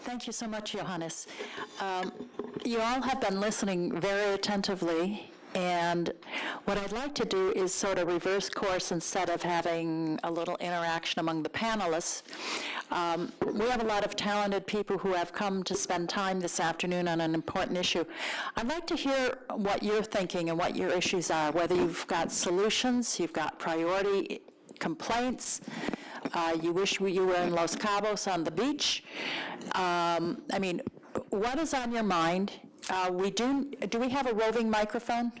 Thank you so much, Johannes. You all have been listening very attentively, and what I'd like to do is sort of reverse course instead of having a little interaction among the panelists. We have a lot of talented people who have come to spend time this afternoon on an important issue. I'd like to hear what you're thinking and what your issues are, whether you've got solutions, you've got priority complaints, you wish you were in Los Cabos on the beach. I mean, what is on your mind? Do we have a roving microphone?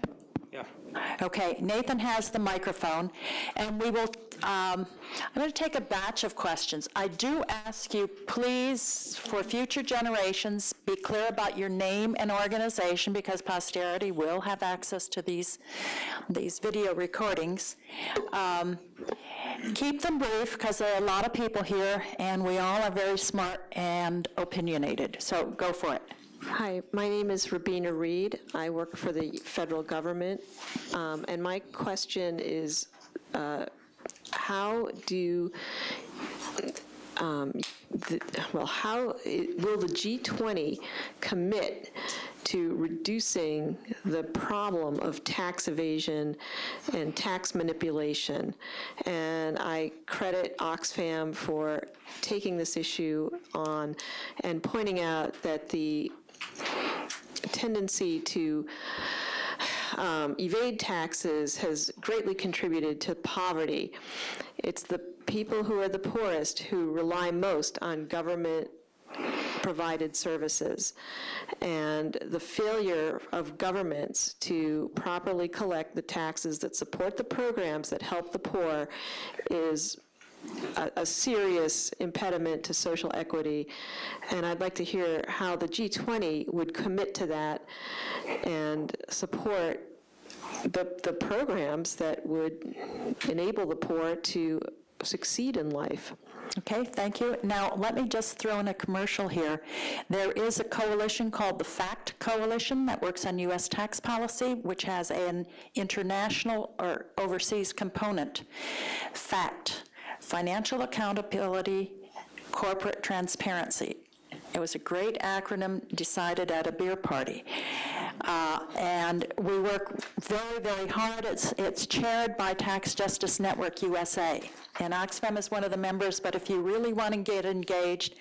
Yeah. Okay, Nathan has the microphone, and we will, I'm going to take a batch of questions. I do ask you, please, for future generations, be clear about your name and organization, because posterity will have access to these video recordings. Keep them brief, because there are a lot of people here, and we all are very smart and opinionated, so go for it. Hi, my name is Rabina Reed. I work for the federal government, and my question is, how do, how will the G20 commit to reducing the problem of tax evasion and tax manipulation? And I credit Oxfam for taking this issue on and pointing out that the tendency to evade taxes has greatly contributed to poverty. It's the people who are the poorest who rely most on government-provided services. And the failure of governments to properly collect the taxes that support the programs that help the poor is a serious impediment to social equity, and I'd like to hear how the G20 would commit to that and support the programs that would enable the poor to succeed in life. Okay, thank you. Now, let me just throw in a commercial here. There is a coalition called the FACT Coalition that works on U.S. tax policy, which has an international or overseas component. FACT. Financial Accountability, Corporate Transparency. It was a great acronym decided at a beer party. And we work very, very hard. It's chaired by Tax Justice Network USA. And Oxfam is one of the members, but if you really want to get engaged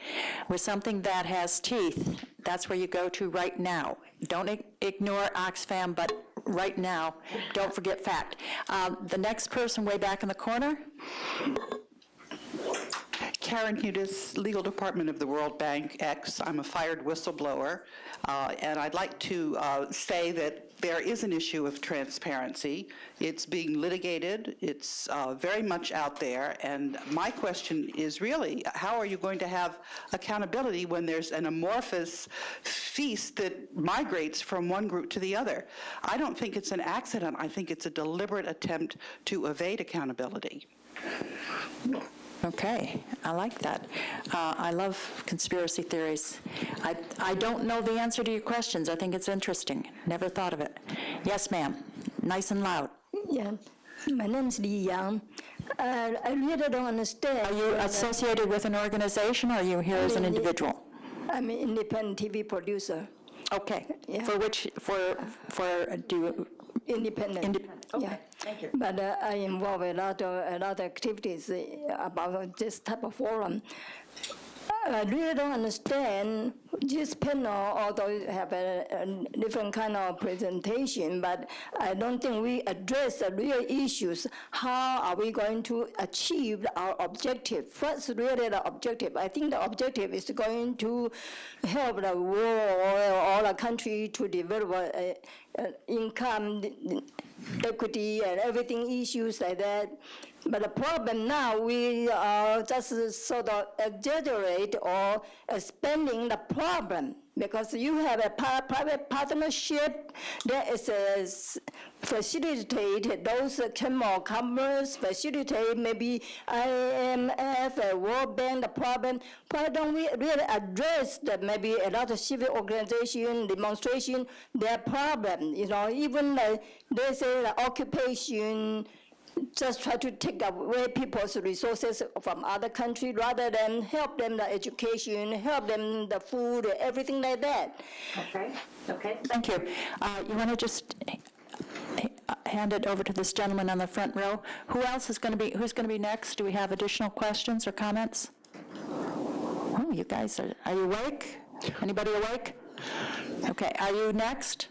with something that has teeth, that's where you go to right now. Don't ignore Oxfam, but right now, don't forget FACT. The next person way back in the corner. Karen Hudis, Legal Department of the World Bank X. I'm a fired whistleblower, and I'd like to say that there is an issue of transparency. It's being litigated. It's very much out there, and my question is really, how are you going to have accountability when there's an amorphous feast that migrates from one group to the other? I don't think it's an accident. I think it's a deliberate attempt to evade accountability. Okay, I like that. I love conspiracy theories. I don't know the answer to your questions. I think it's interesting. Never thought of it. Yes, ma'am. Nice and loud. Yeah, my name is Li Yang. I really don't understand. Are you associated with an organization, or are you here as an individual? I'm an independent TV producer. Okay. Yeah. For which, do you? Independent. Okay. Yeah. Thank you. But I involve a lot of activities about this type of forum. I really don't understand this panel, although have a different kind of presentation, but I don't think we address the real issues. How are we going to achieve our objective? What's really the objective? I think the objective is going to help the world or the country to develop income, equity, and everything, issues like that. But the problem now, we are just sort of exaggerate or expanding the problem, because you have a private partnership that is facilitate those criminal commerce, facilitate maybe IMF, World Bank, the problem. Why don't we really address that maybe a lot of civil organization, demonstration, their problem, you know, even they say the occupation just try to take away people's resources from other countries rather than help them the education, help them the food, everything like that. Okay. Thank you. You want to just hand it over to this gentleman on the front row. Who else is going to be? Who's going to be next? Do we have additional questions or comments? Oh, you guys are you awake? Anybody awake? Okay. Are you next?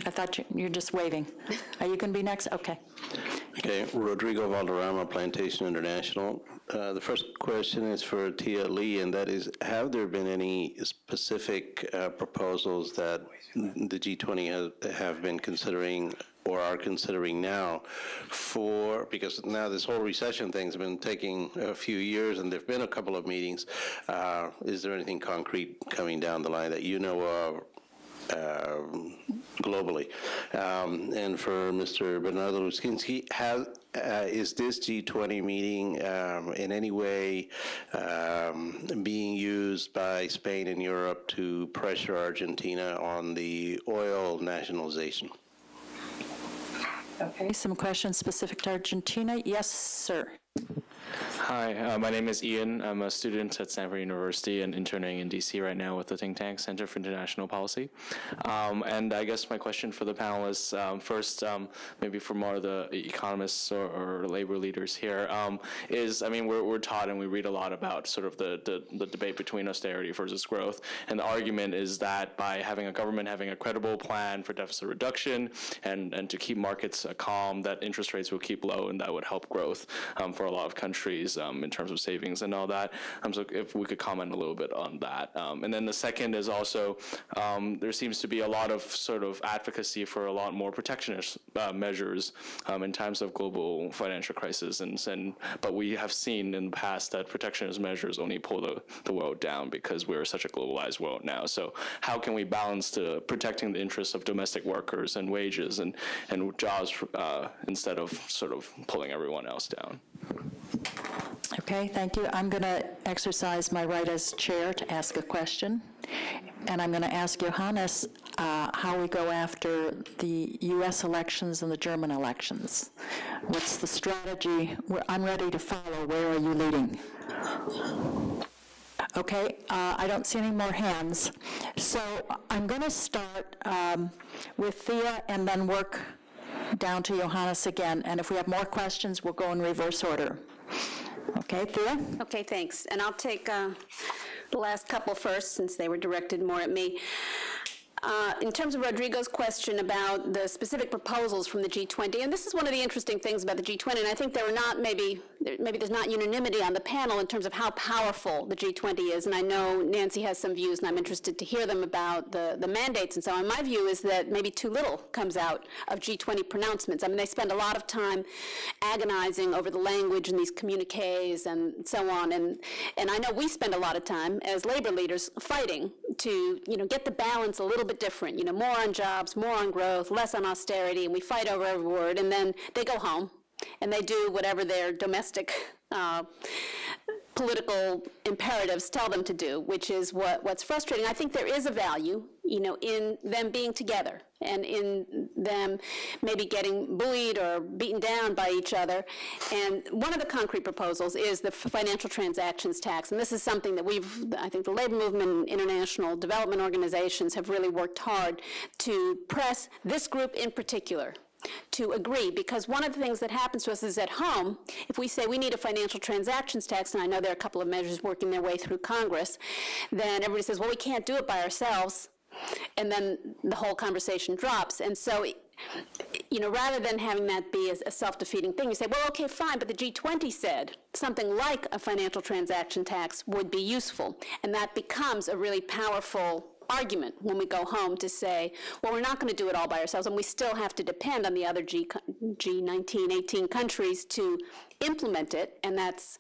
I thought you're just waving. Are you going to be next? Okay. Okay, Rodrigo Valderrama, Plantation International. The first question is for Tia Lee, and that is, have there been any specific proposals that the G20 have been considering or are considering now because now this whole recession thing's been taking a few years and there have been a couple of meetings. Is there anything concrete coming down the line that you know of globally? And for Mr. Bernardo Luskinski, is this G20 meeting in any way being used by Spain and Europe to pressure Argentina on the oil nationalization? Okay, some questions specific to Argentina. Yes, sir. Hi, my name is Ian. I'm a student at Stanford University and interning in DC right now with the think tank Center for International Policy. And I guess my question for the panelists, first, maybe for more of the economists or labor leaders here, is, I mean, we're taught and we read a lot about sort of the debate between austerity versus growth. And the argument is that by having a government having a credible plan for deficit reduction and to keep markets calm, that interest rates will keep low and that would help growth for a lot of countries in terms of savings and all that. So if we could comment a little bit on that. And then the second is also there seems to be a lot of sort of advocacy for a lot more protectionist measures in times of global financial crisis. But we have seen in the past that protectionist measures only pull the world down because we're such a globalized world now. So how can we balance protecting the interests of domestic workers and wages and jobs instead of sort of pulling everyone else down? Okay, thank you. I'm going to exercise my right as chair to ask a question. And I'm going to ask Johannes how we go after the U.S. elections and the German elections. What's the strategy? I'm ready to follow. Where are you leading? Okay, I don't see any more hands. So I'm going to start with Thea and then work down to Johannes again. And if we have more questions, we'll go in reverse order. Okay, Thea? Okay, thanks. And I'll take the last couple first, since they were directed more at me. In terms of Rodrigo's question about the specific proposals from the G20, and this is one of the interesting things about the G20, and I think there are not maybe there's not unanimity on the panel in terms of how powerful the G20 is, and I know Nancy has some views, and I'm interested to hear them about the mandates and so on. My view is that maybe too little comes out of G20 pronouncements. I mean, they spend a lot of time agonizing over the language in these communiques and so on, and I know we spend a lot of time as labor leaders fighting to, get the balance a little bit different, more on jobs, more on growth, less on austerity, and we fight over every word, and then they go home and they do whatever their domestic political imperatives tell them to do, which is what's frustrating. I think there is a value, in them being together and in them maybe getting bullied or beaten down by each other. And one of the concrete proposals is the financial transactions tax. And this is something that I think the labor movement and international development organizations have really worked hard to press this group in particular to agree, because one of the things that happens to us is at home, if we say we need a financial transactions tax, and I know there are a couple of measures working their way through Congress, then everybody says, well, we can't do it by ourselves, and then the whole conversation drops. And so, rather than having that be a self-defeating thing, you say, well, okay, fine, but the G20 said something like a financial transaction tax would be useful, and that becomes a really powerful argument when we go home to say, well, we're not going to do it all by ourselves, and we still have to depend on the other G19, 18 countries to implement it, and that's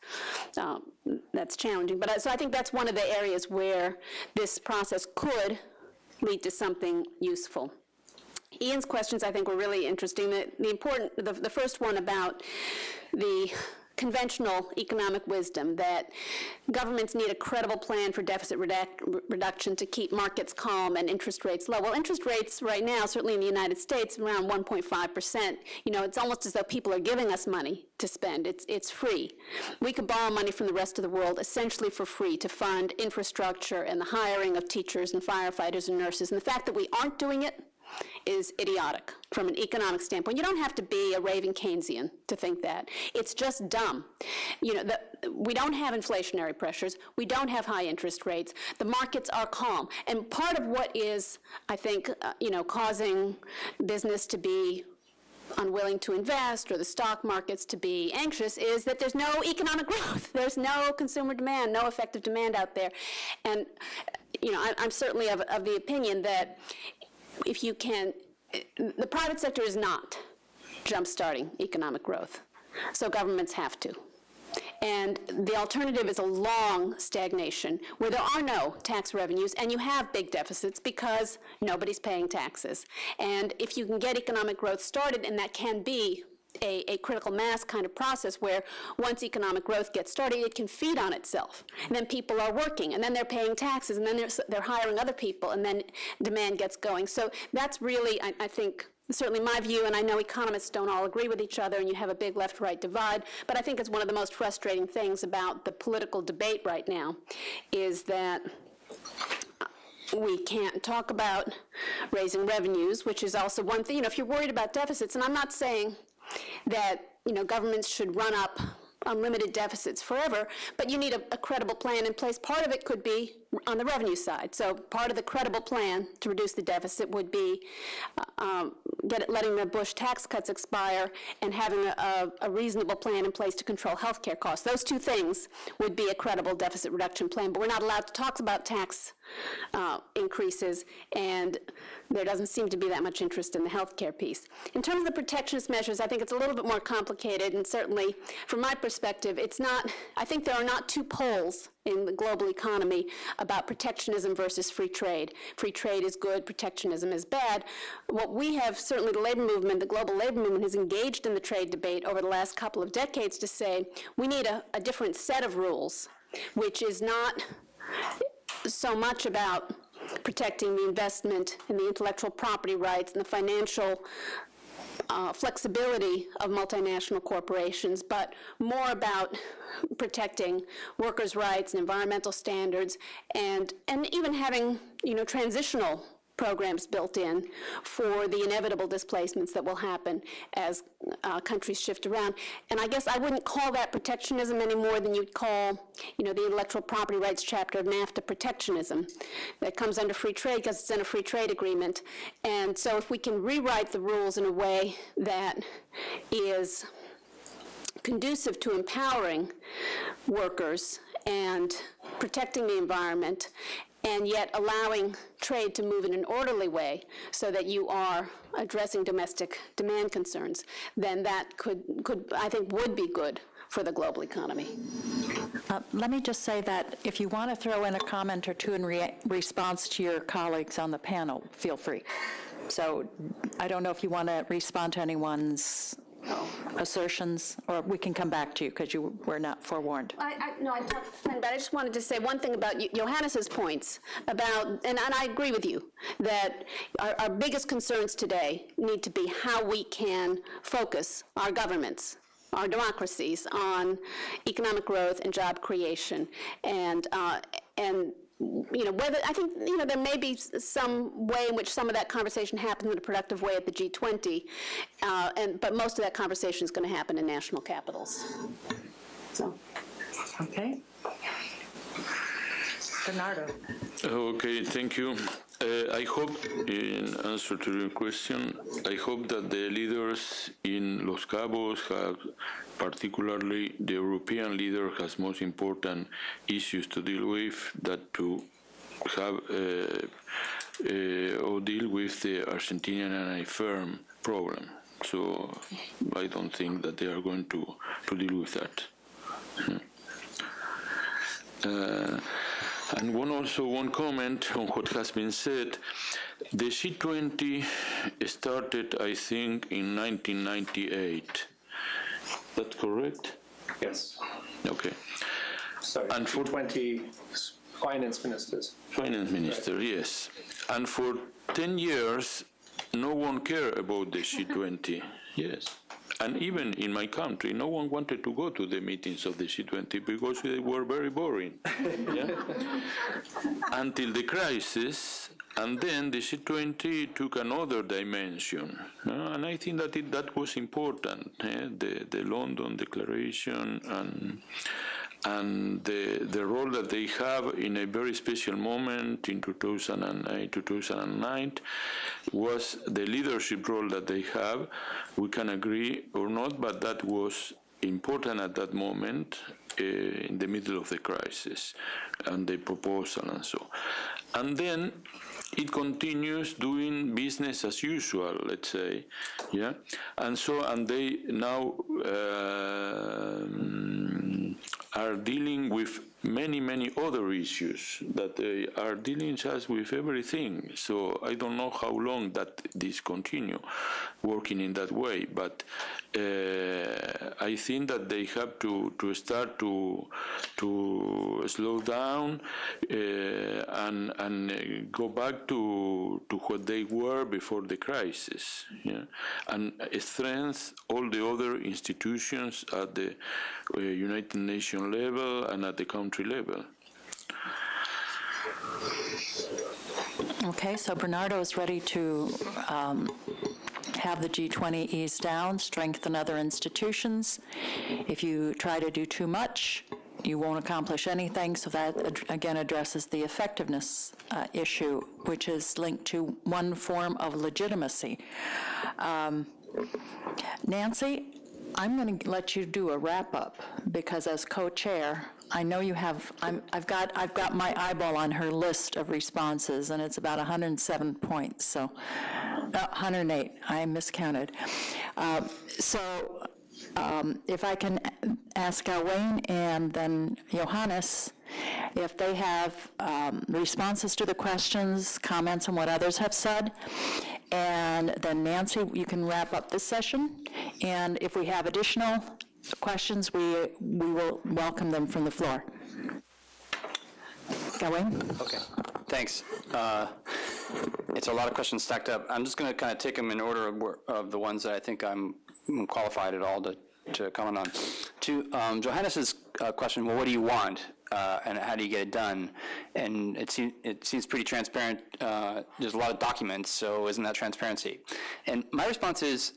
challenging. But so I think that's one of the areas where this process could lead to something useful. Ian's questions, I think, were really interesting. The first one about the conventional economic wisdom that governments need a credible plan for deficit reduction to keep markets calm and interest rates low. Well, interest rates right now, certainly in the United States, around 1.5%. You know, it's almost as though people are giving us money to spend. It's free. We could borrow money from the rest of the world essentially for free to fund infrastructure and the hiring of teachers and firefighters and nurses. And the fact that we aren't doing it is idiotic from an economic standpoint. You don't have to be a raving Keynesian to think that. It's just dumb. You know, we don't have inflationary pressures. We don't have high interest rates. The markets are calm. And part of what is, I think, you know, causing business to be unwilling to invest or the stock markets to be anxious is that there's no economic growth. There's no consumer demand, no effective demand out there. And, you know, I'm certainly of the opinion that if you can, the private sector is not jump-starting economic growth, so governments have to. And the alternative is a long stagnation where there are no tax revenues and you have big deficits because nobody's paying taxes. And if you can get economic growth started, and that can be a critical mass kind of process where once economic growth gets started, it can feed on itself. And then people are working, and then they're paying taxes, and then they're hiring other people, and then demand gets going. So that's really, I think, certainly my view, and I know economists don't all agree with each other, and you have a big left-right divide, but I think it's one of the most frustrating things about the political debate right now is that we can't talk about raising revenues, which is also one thing. You know, if you're worried about deficits, and I'm not saying that, you know, governments should run up unlimited deficits forever, but you need a credible plan in place. Part of it could be on the revenue side. So part of the credible plan to reduce the deficit would be letting the Bush tax cuts expire and having a reasonable plan in place to control health care costs. Those two things would be a credible deficit reduction plan, but we're not allowed to talk about tax increases, and there doesn't seem to be that much interest in the health care piece. In terms of the protectionist measures, I think it's a little bit more complicated, and certainly from my perspective, it's not, I think there are not two poles in the global economy about protectionism versus free trade. Free trade is good, protectionism is bad. What we have, certainly the labor movement, the global labor movement has engaged in the trade debate over the last couple of decades to say we need a different set of rules, which is not so much about protecting the investment and the intellectual property rights and the financial flexibility of multinational corporations, but more about protecting workers' rights and environmental standards, and even having, you know, transitional programs built in for the inevitable displacements that will happen as countries shift around. And I guess I wouldn't call that protectionism any more than you'd call, you know, the intellectual property rights chapter of NAFTA protectionism. That comes under free trade because it's in a free trade agreement. And so if we can rewrite the rules in a way that is conducive to empowering workers and protecting the environment, and yet allowing trade to move in an orderly way so that you are addressing domestic demand concerns, then that could I think, would be good for the global economy. Let me just say that if you want to throw in a comment or two in response to your colleagues on the panel, feel free. So I don't know if you want to respond to anyone's assertions, or we can come back to you because you were not forewarned. No, but I just wanted to say one thing about Johannes's points about, and I agree with you, that our biggest concerns today need to be how we can focus our governments, our democracies, on economic growth and job creation, and you know, whether, I think, you know, there may be some way in which some of that conversation happens in a productive way at the G20, but most of that conversation is going to happen in national capitals. So. Okay. Bernardo. Okay, thank you. I hope, in answer to your question, I hope that the leaders in Los Cabos have, particularly the European leader, has most important issues to deal with, that to have or deal with the Argentinian anti-firm problem. So I don't think that they are going to deal with that. And one comment on what has been said. The G20 started, I think, in 1998. That's correct? Yes. Okay. Sorry, And for G20 finance ministers. Finance minister, yes. And for 10 years, no one cared about the G20. Yes. And even in my country, no one wanted to go to the meetings of the G20 because they were very boring. Yeah? Until the crisis, and then the G20 took another dimension. And I think that that was important, the London Declaration and the role that they have in a very special moment in 2009 was the leadership role that they have. We can agree or not, but that was important at that moment in the middle of the crisis and the proposal and so. And then it continues doing business as usual, let's say, yeah? And so, and they now are dealing with many other issues that they are dealing just with everything. So I don't know how long that this continue working in that way, but I think that they have to start to slow down and go back to what they were before the crisis, yeah? And strengthen all the other institutions at the United Nations level and at the country level. Okay, so Bernardo is ready to have the G20 ease down, strengthen other institutions. If you try to do too much, you won't accomplish anything, so that, again, addresses the effectiveness issue, which is linked to one form of legitimacy. Nancy, I'm going to let you do a wrap-up, because as co-chair, I know you have, I've got my eyeball on her list of responses, and it's about 107 points, so 108, I miscounted. If I can ask Wayne and then Johannes if they have responses to the questions, comments on what others have said, and then Nancy, you can wrap up this session, and if we have additional questions, we will welcome them from the floor. Wayne? Okay, thanks. It's a lot of questions stacked up. I'm just going to kind of take them in order of the ones that I think I'm qualified at all to comment on. To Johannes's question, well, what do you want, and how do you get it done? And it seems pretty transparent. There's a lot of documents, so isn't that transparency? And my response is,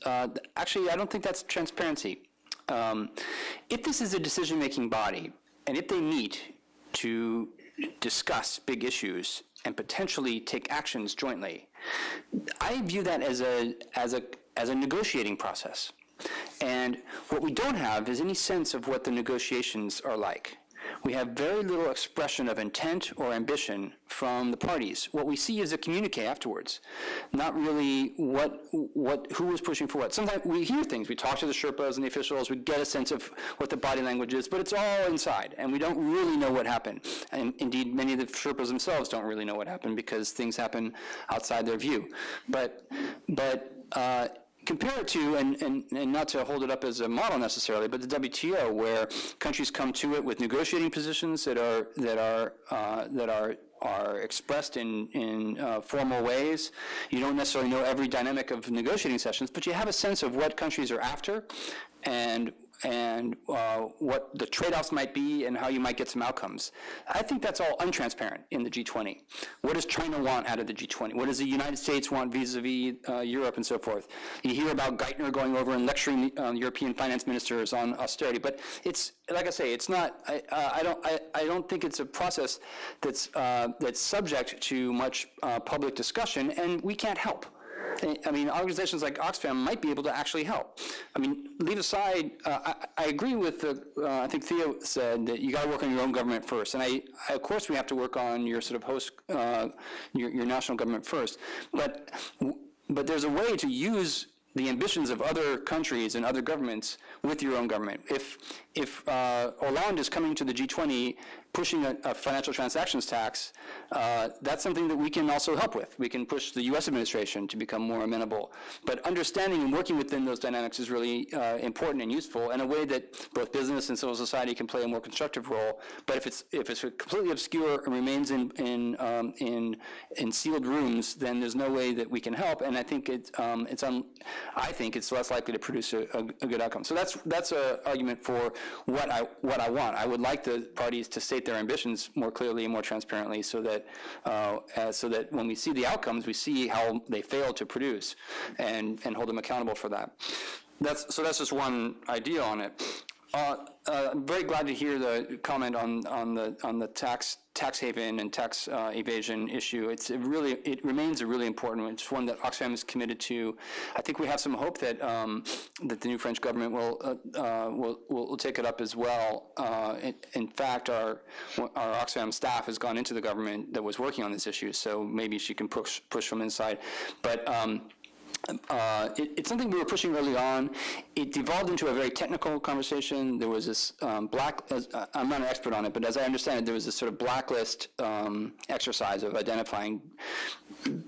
actually, I don't think that's transparency. If this is a decision-making body, and if they meet to discuss big issues and potentially take actions jointly, I view that as a negotiating process. And what we don't have is any sense of what the negotiations are like. We have very little expression of intent or ambition from the parties. What we see is a communique afterwards, not really who was pushing for what. Sometimes we hear things, we talk to the Sherpas and the officials, we get a sense of what the body language is, but it's all inside, and we don't really know what happened. And indeed, many of the Sherpas themselves don't really know what happened because things happen outside their view. But compare it to, and not to hold it up as a model necessarily, but the WTO, where countries come to it with negotiating positions that are expressed in formal ways. You don't necessarily know every dynamic of negotiating sessions, but you have a sense of what countries are after, and what the trade-offs might be and how you might get some outcomes. I think that's all untransparent in the G20. What does China want out of the G20? What does the United States want vis-a-vis Europe and so forth? You hear about Geithner going over and lecturing European finance ministers on austerity, but it's, like I say, it's not, I don't think it's a process that's subject to much public discussion, and we can't help. I mean, organizations like Oxfam might be able to actually help. I mean, leave aside, I agree with I think Theo said that you got to work on your own government first. And of course, we have to work on your sort of host, your national government first. But there's a way to use the ambitions of other countries and other governments with your own government. If Hollande is coming to the G20 pushing a financial transactions tax, that's something that we can also help with. We can push the U.S. administration to become more amenable. But understanding and working within those dynamics is really important and useful in a way that both business and civil society can play a more constructive role. But if it's completely obscure and remains in sealed rooms, then there's no way that we can help. And I think it's less likely to produce a good outcome. So that's an argument for what I want. I would like the parties to state their ambitions more clearly and more transparently, so that when we see the outcomes, we see how they failed to produce, and hold them accountable for that. That's just one idea on it. I'm very glad to hear the comment on the tax haven and tax evasion issue. It remains a really important one. It's one that Oxfam is committed to. I think we have some hope that that the new French government will take it up as well. In fact, our Oxfam staff has gone into the government that was working on this issue, so maybe she can push from inside. But it's something we were pushing early on. It devolved into a very technical conversation. There was this I'm not an expert on it, but as I understand it, there was this sort of blacklist exercise of identifying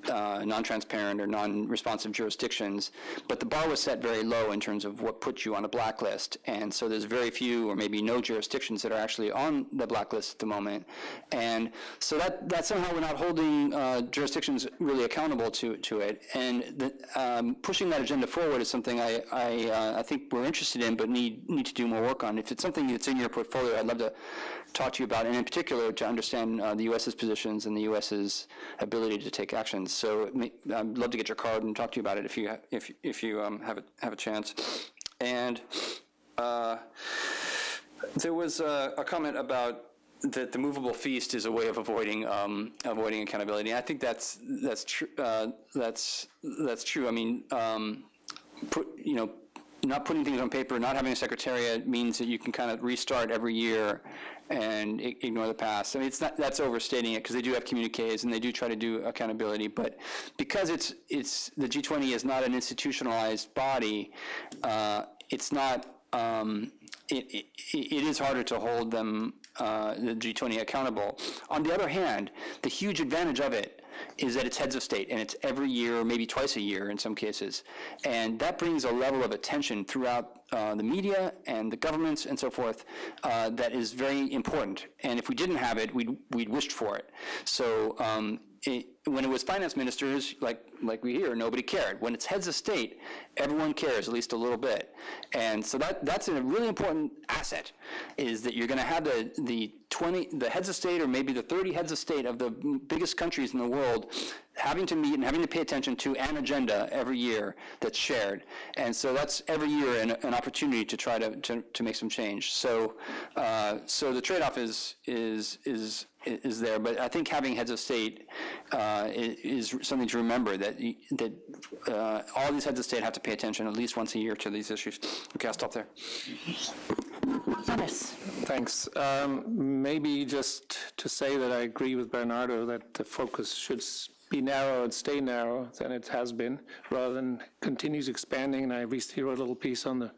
non-transparent or non-responsive jurisdictions, but the bar was set very low in terms of what puts you on a blacklist, and so there's very few or maybe no jurisdictions that are actually on the blacklist at the moment, and so that somehow we're not holding jurisdictions really accountable to it, and pushing that agenda forward is something I think we're interested in, but need to do more work on. If it's something that's in your portfolio, I'd love to talk to you about, and in particular to understand the U.S.'s positions and the U.S.'s ability to take actions. So I'd love to get your card and talk to you about it if you have a chance. And there was a comment about that the movable feast is a way of avoiding accountability. And I think that's true. That's true. I mean, not putting things on paper, not having a secretariat means that you can kind of restart every year and ignore the past. I mean, that's overstating it, because they do have communiques and they do try to do accountability. But because it's the G20 is not an institutionalized body, it's not. It is harder to hold them, the G20, accountable. On the other hand, the huge advantage of it is that it's heads of state, and it's every year, or maybe twice a year in some cases. And that brings a level of attention throughout the media and the governments and so forth that is very important. And if we didn't have it, we'd wished for it. So when it was finance ministers, like we hear, nobody cared. When it's heads of state, everyone cares, at least a little bit. And so that's a really important asset, is that you're going to have the heads of state, or maybe the 30 heads of state of the biggest countries in the world, having to meet and having to pay attention to an agenda every year that's shared. And so that's every year an opportunity to try to make some change. So the trade-off is there, but I think having heads of state is something to remember, that all these heads of state have to pay attention at least once a year to these issues. Okay, I'll stop there. Dennis. Thanks. Maybe just to say that I agree with Bernardo that the focus should be narrow and stay narrow than it has been, rather than continues expanding. And I recently wrote a little piece on the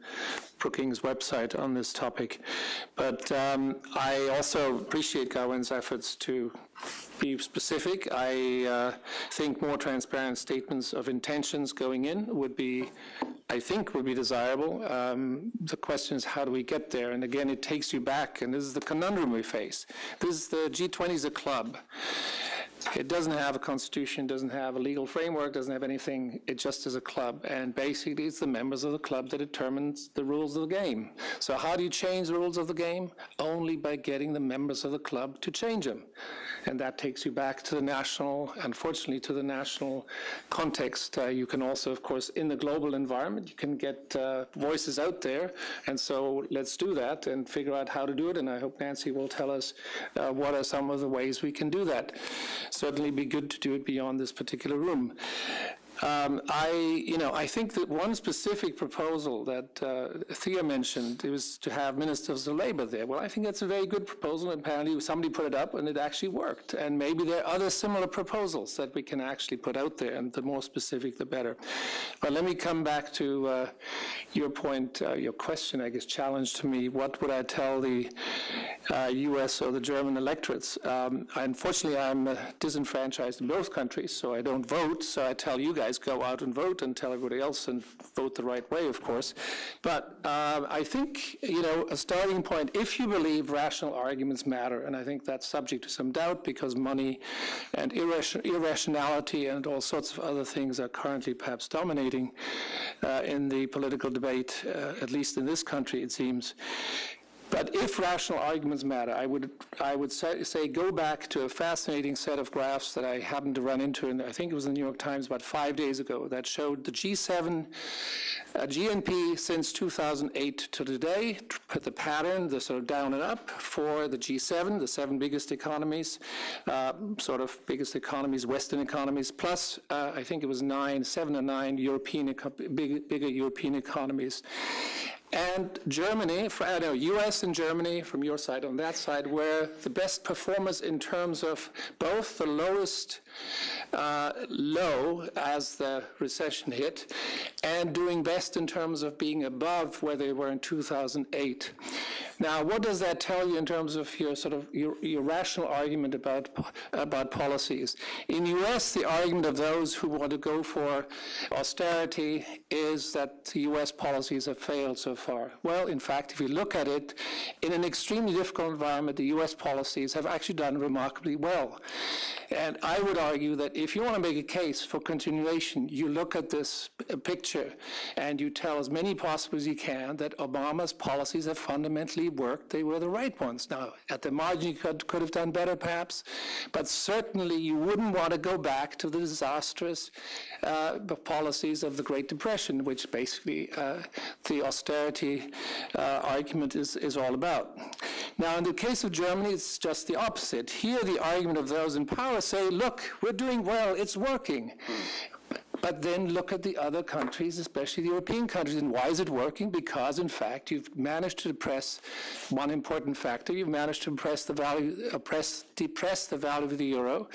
Brookings website on this topic. But I also appreciate Gawain's efforts to be specific. I think more transparent statements of intentions going in would be desirable. The question is, how do we get there? And again, it takes you back, and this is the conundrum we face. The G20 is a club. It doesn't have a constitution, doesn't have a legal framework, doesn't have anything. It just is a club. And basically, it's the members of the club that determines the rules of the game. So how do you change the rules of the game? Only by getting the members of the club to change them. And that takes you back to the national, unfortunately, to the national context. You can also, of course, in the global environment, you can get voices out there. And so let's do that and figure out how to do it. And I hope Nancy will tell us what are some of the ways we can do that. Certainly be good to do it beyond this particular room. I think that one specific proposal that Thea mentioned was to have ministers of labor there. Well, I think that's a very good proposal. Apparently, somebody put it up, and it actually worked. And maybe there are other similar proposals that we can actually put out there, and the more specific, the better. But let me come back to your point, your question, I guess, challenge to me, what would I tell the U.S. or the German electorates? Unfortunately, I'm disenfranchised in both countries, so I don't vote, so I tell you guys, go out and vote, and tell everybody else and vote the right way, of course. But I think, a starting point, if you believe rational arguments matter, and I think that's subject to some doubt because money and irrationality and all sorts of other things are currently perhaps dominating in the political debate, at least in this country, it seems. But if rational arguments matter, I would say go back to a fascinating set of graphs that I happened to run into, and I think it was in the New York Times about 5 days ago, that showed the G7 GNP since 2008 to today, the pattern, the sort of down and up for the G7, the 7 biggest economies, biggest economies, Western economies, plus I think it was 7 or 9 bigger European economies. And Germany, U.S. and Germany, from your side on that side, were the best performers in terms of both the lowest low as the recession hit, and doing best in terms of being above where they were in 2008. Now, what does that tell you in terms of your rational argument about policies? In the U.S., the argument of those who want to go for austerity is that the U.S. policies have failed so far. Well, in fact, if you look at it, in an extremely difficult environment, the U.S. policies have actually done remarkably well. And I would argue that if you want to make a case for continuation, you look at this picture and you tell as many possible as you can that Obama's policies have fundamentally worked. They were the right ones. Now, at the margin, you could have done better, perhaps, but certainly you wouldn't want to go back to the disastrous policies of the Great Depression, which basically the austerity argument is all about. Now, in the case of Germany, it's just the opposite. Here, the argument of those in power say, look, we're doing well, it's working. But then look at the other countries, especially the European countries, and why is it working? Because, in fact, you've managed to depress one important factor. You've managed to depress the value of the euro.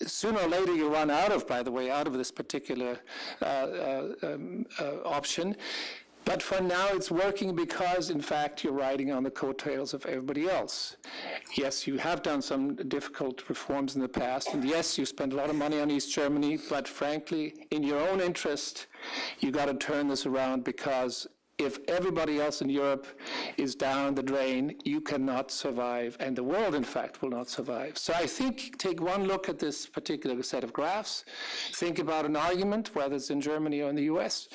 Sooner or later, you run out of this particular option. But for now, it's working because, in fact, you're riding on the coattails of everybody else. Yes, you have done some difficult reforms in the past, and yes, you spent a lot of money on East Germany, but frankly, in your own interest, you got to turn this around, because if everybody else in Europe is down the drain, you cannot survive, and the world, in fact, will not survive. So I think take one look at this particular set of graphs, think about an argument, whether it's in Germany or in the US,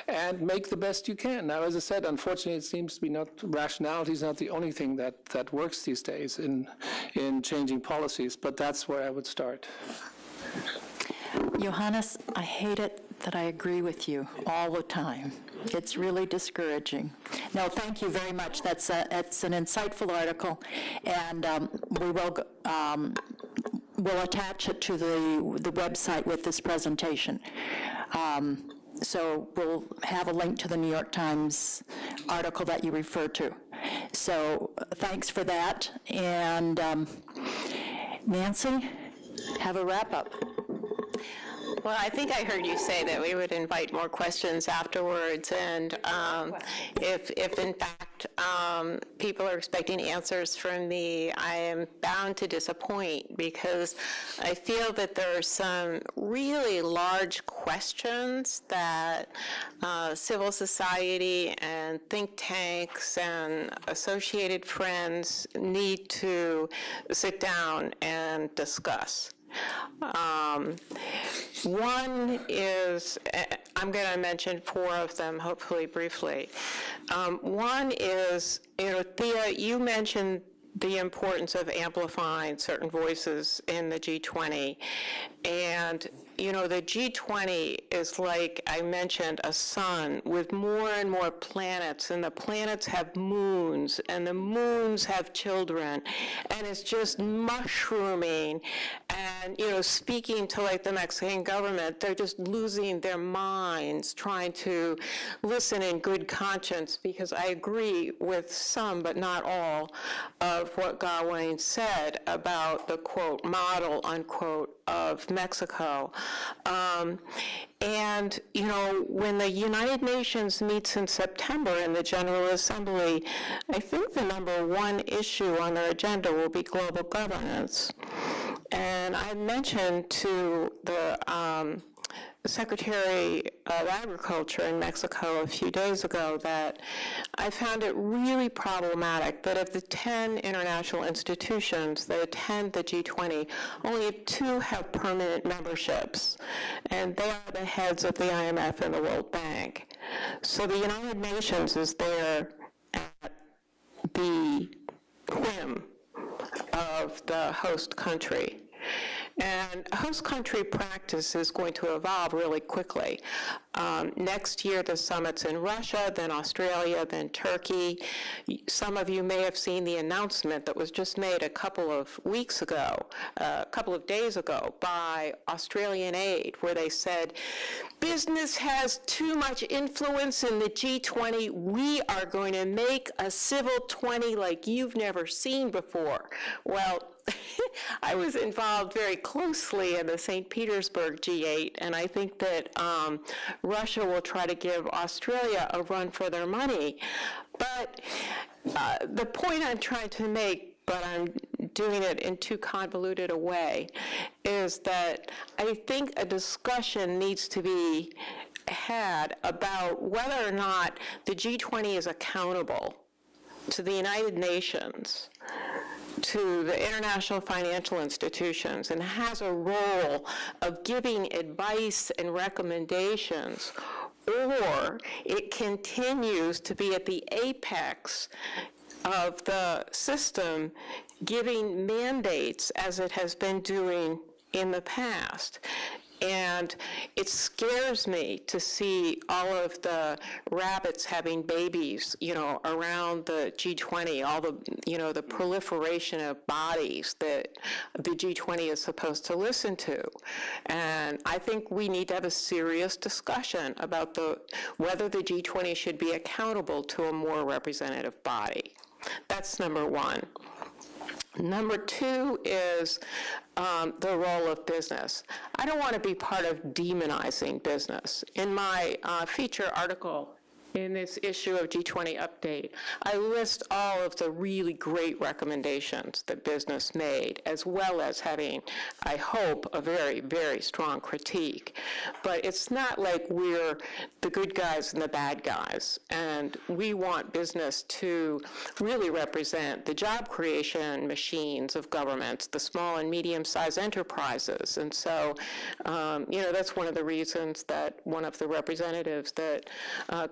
and make the best you can. Now, as I said, unfortunately, it seems to be rationality is not the only thing that works these days in changing policies, but that's where I would start. Johannes, I hate it that I agree with you all the time. It's really discouraging. No, thank you very much. That's an insightful article, and we'll attach it to the website with this presentation. So we'll have a link to the New York Times article that you refer to. So thanks for that. And Nancy, have a wrap-up. Well, I think I heard you say that we would invite more questions afterwards, and if in fact people are expecting answers from me, I am bound to disappoint, because I feel that there are some really large questions that civil society and think tanks and associated friends need to sit down and discuss. One is, I'm going to mention 4 of them, hopefully briefly. One is, Thea, you mentioned the importance of amplifying certain voices in the G20. And, the G20 is, like I mentioned, a sun with more and more planets, and the planets have moons, and the moons have children, and it's just mushrooming And, speaking to like the Mexican government, they're just losing their minds trying to listen in good conscience, because I agree with some, but not all, of what Gawain said about the, quote, model, unquote, of Mexico. And, when the United Nations meets in September in the General Assembly, I think the number one issue on their agenda will be global governance. And I mentioned to the Secretary of Agriculture in Mexico a few days ago that I found it really problematic that of the 10 international institutions that attend the G20, only 2 have permanent memberships, and they are the heads of the IMF and the World Bank. So the United Nations is there at the whim of the host country. And host country practice is going to evolve really quickly. Next year, the summit's in Russia, then Australia, then Turkey. Some of you may have seen the announcement that was just made a couple of weeks ago, a couple of days ago, by Australian Aid, where they said, business has too much influence in the G20. We are going to make a civil 20 like you've never seen before. Well, I was involved very closely in the St. Petersburg G8, and I think that Russia will try to give Australia a run for their money. But the point I'm trying to make, but I'm doing it in too convoluted a way, is that I think a discussion needs to be had about whether or not the G20 is accountable to the United Nations, to the international financial institutions, and has a role of giving advice and recommendations, or it continues to be at the apex of the system, giving mandates as it has been doing in the past. And it scares me to see all of the rabbits having babies, around the G20, all the, the proliferation of bodies that the G20 is supposed to listen to. And I think we need to have a serious discussion about whether the G20 should be accountable to a more representative body. That's number one. Number 2 is the role of business. I don't want to be part of demonizing business. In my feature article in this issue of G20 Update, I list all of the really great recommendations that business made, as well as having, I hope, a very, very strong critique. But it's not like we're the good guys and the bad guys. And we want business to really represent the job creation machines of governments, the small and medium-sized enterprises. And so, that's one of the reasons that one of the representatives that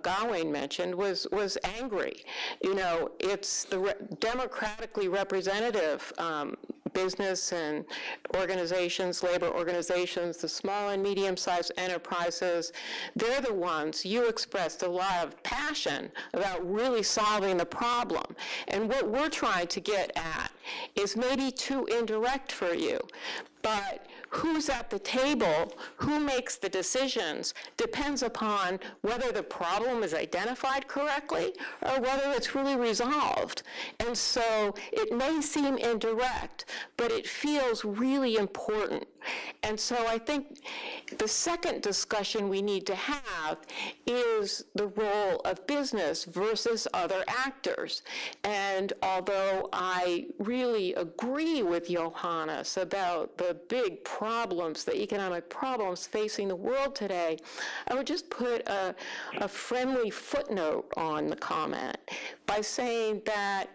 Gawain mentioned was angry. It's the democratically representative business and organizations, labor organizations, the small and medium-sized enterprises, they're the ones you expressed a lot of passion about really solving the problem. And what we're trying to get at is maybe too indirect for you, but who's at the table, who makes the decisions, depends upon whether the problem is identified correctly or whether it's really resolved. And so it may seem indirect, but it feels really important. And so I think the second discussion we need to have is the role of business versus other actors. And although I really agree with Johannes about the big problems, the economic problems facing the world today, I would just put a friendly footnote on the comment by saying that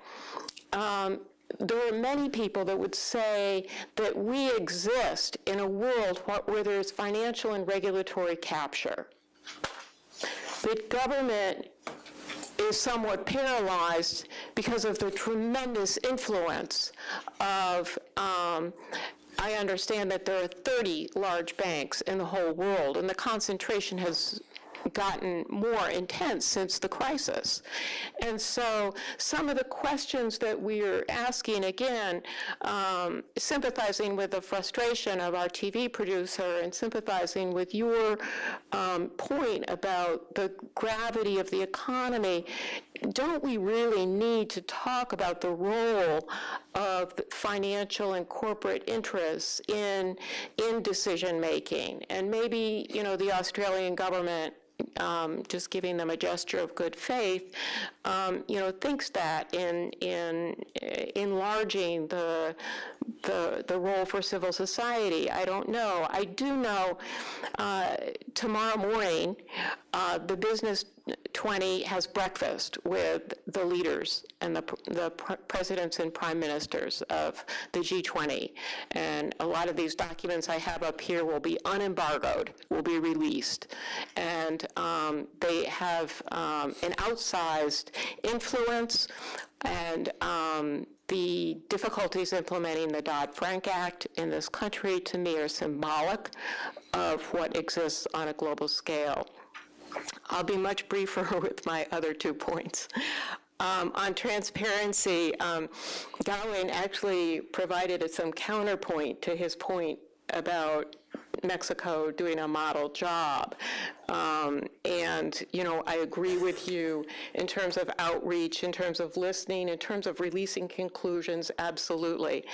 there are many people that would say that we exist in a world where there's financial and regulatory capture. That government is somewhat paralyzed because of the tremendous influence of, I understand that there are 30 large banks in the whole world, and the concentration has gotten more intense since the crisis. And so some of the questions that we're asking, again, sympathizing with the frustration of our TV producer and sympathizing with your point about the gravity of the economy, don't we really need to talk about the role of the financial and corporate interests in decision-making? And maybe, you know, the Australian government, just giving them a gesture of good faith, you know, thinks that in enlarging the role for civil society. I don't know. I do know tomorrow morning the Business 20 has breakfast with the leaders and the presidents and prime ministers of the G20. And a lot of these documents I have up here will be unembargoed, will be released. And they have an outsized influence, and the difficulties implementing the Dodd-Frank Act in this country, to me, are symbolic of what exists on a global scale. I'll be much briefer with my other 2 points. On transparency, Darwin actually provided some counterpoint to his point about Mexico doing a model job. And, you know, I agree with you in terms of outreach, in terms of listening, in terms of releasing conclusions, absolutely.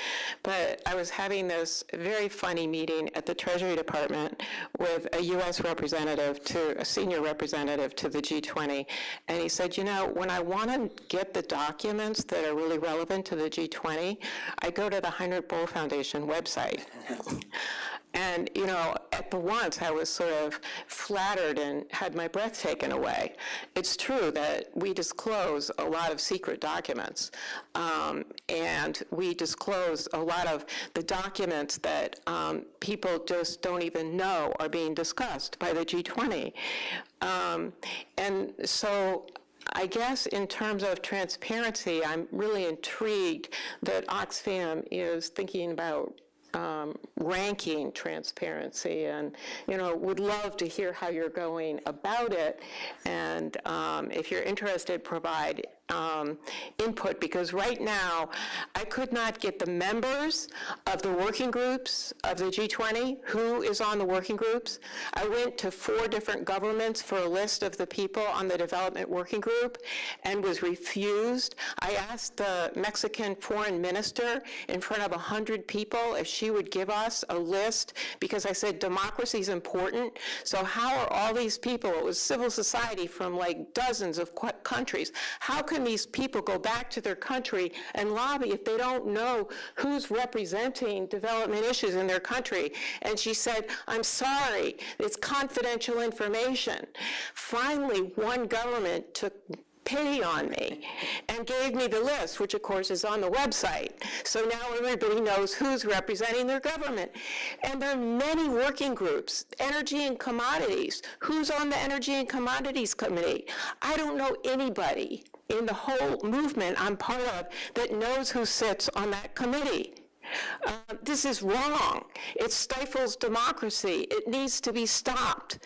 But I was having this very funny meeting at the Treasury Department with a U.S. representative a senior representative to the G20, and he said, you know, when I want to get the documents that are really relevant to the G20, I go to the Heinrich Böll Foundation website. And, you know, at the once, I was sort of flattered and had my breath taken away. It's true that we disclose a lot of secret documents, and we disclose a lot of the documents that people just don't even know are being discussed by the G20. And so I guess in terms of transparency, I'm really intrigued that Oxfam is thinking about ranking transparency, and, you know, would love to hear how you're going about it, and if you're interested, provide input, because right now I could not get the members of the working groups of the G20, who is on the working groups. I went to 4 different governments for a list of the people on the development working group and was refused. I asked the Mexican foreign minister in front of 100 people if she would give us a list, because I said democracy is important. So how are all these people, it was civil society from like dozens of countries, how can these people go back to their country and lobby if they don't know who's representing development issues in their country? And she said, I'm sorry, it's confidential information. Finally, one government took pity on me and gave me the list, which of course is on the website. So now everybody knows who's representing their government. And there are many working groups, energy and commodities. Who's on the Energy and Commodities Committee? I don't know anybody in the whole movement I'm part of that knows who sits on that committee. This is wrong. It stifles democracy. It needs to be stopped.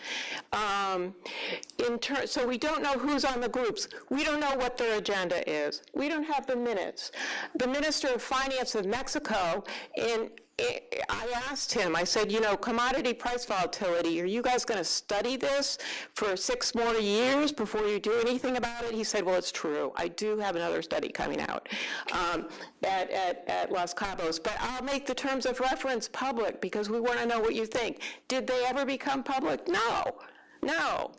So we don't know who's on the groups. We don't know what their agenda is. We don't have the minutes. The Minister of Finance of Mexico, I asked him, I said, you know, commodity price volatility, are you guys going to study this for 6 more years before you do anything about it? He said, well, it's true. I do have another study coming out at Los Cabos, but I'll make the terms of reference public because we want to know what you think. Did they ever become public? No. No.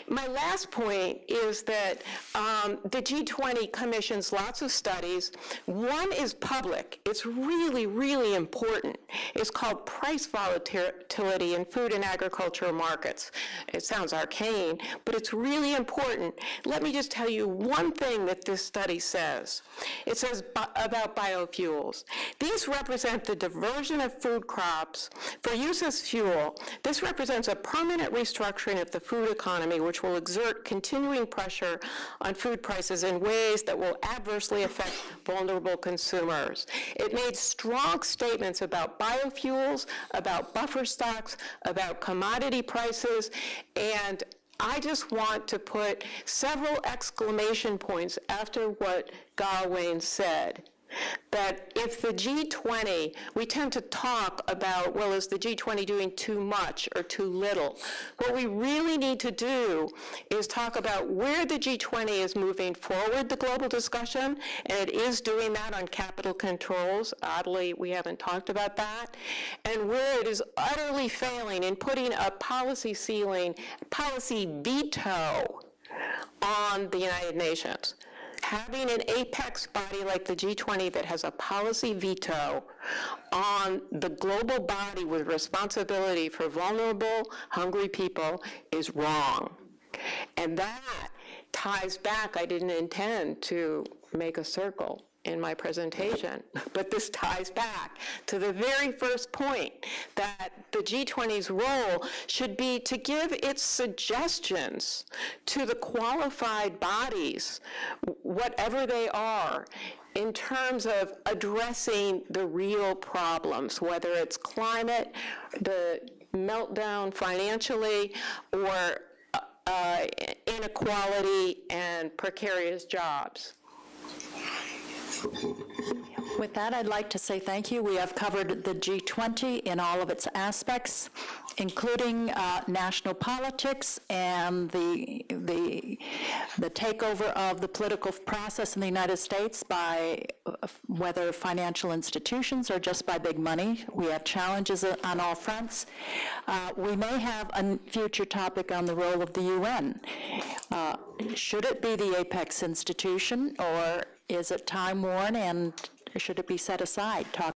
My last point is that the G20 commissions lots of studies. One is public. It's really, really important. It's called Price Volatility in Food and Agricultural Markets. It sounds arcane, but it's really important. Let me just tell you one thing that this study says. It says about biofuels. These represent the diversion of food crops for use as fuel. This represents a permanent restructuring of the food economy, which will exert continuing pressure on food prices in ways that will adversely affect vulnerable consumers. It made strong statements about biofuels, about buffer stocks, about commodity prices, and I just want to put several exclamation points after what Gawain said. That if the G20, we tend to talk about, well, is the G20 doing too much or too little? What we really need to do is talk about where the G20 is moving forward the global discussion, and it is doing that on capital controls. Oddly, we haven't talked about that. And where it is utterly failing in putting a policy ceiling, policy veto on the United Nations. Having an apex body like the G20 that has a policy veto on the global body with responsibility for vulnerable, hungry people is wrong. And that ties back, I didn't intend to make a circle in my presentation, but this ties back to the very first point that the G20's role should be to give its suggestions to the qualified bodies, whatever they are, in terms of addressing the real problems, whether it's climate, the meltdown financially, or inequality and precarious jobs. With that, I'd like to say thank you. We have covered the G20 in all of its aspects, including national politics and the takeover of the political process in the United States by whether financial institutions or just by big money. We have challenges on all fronts. We may have a future topic on the role of the UN. Should it be the apex institution, or is it time-worn, and should it be set aside?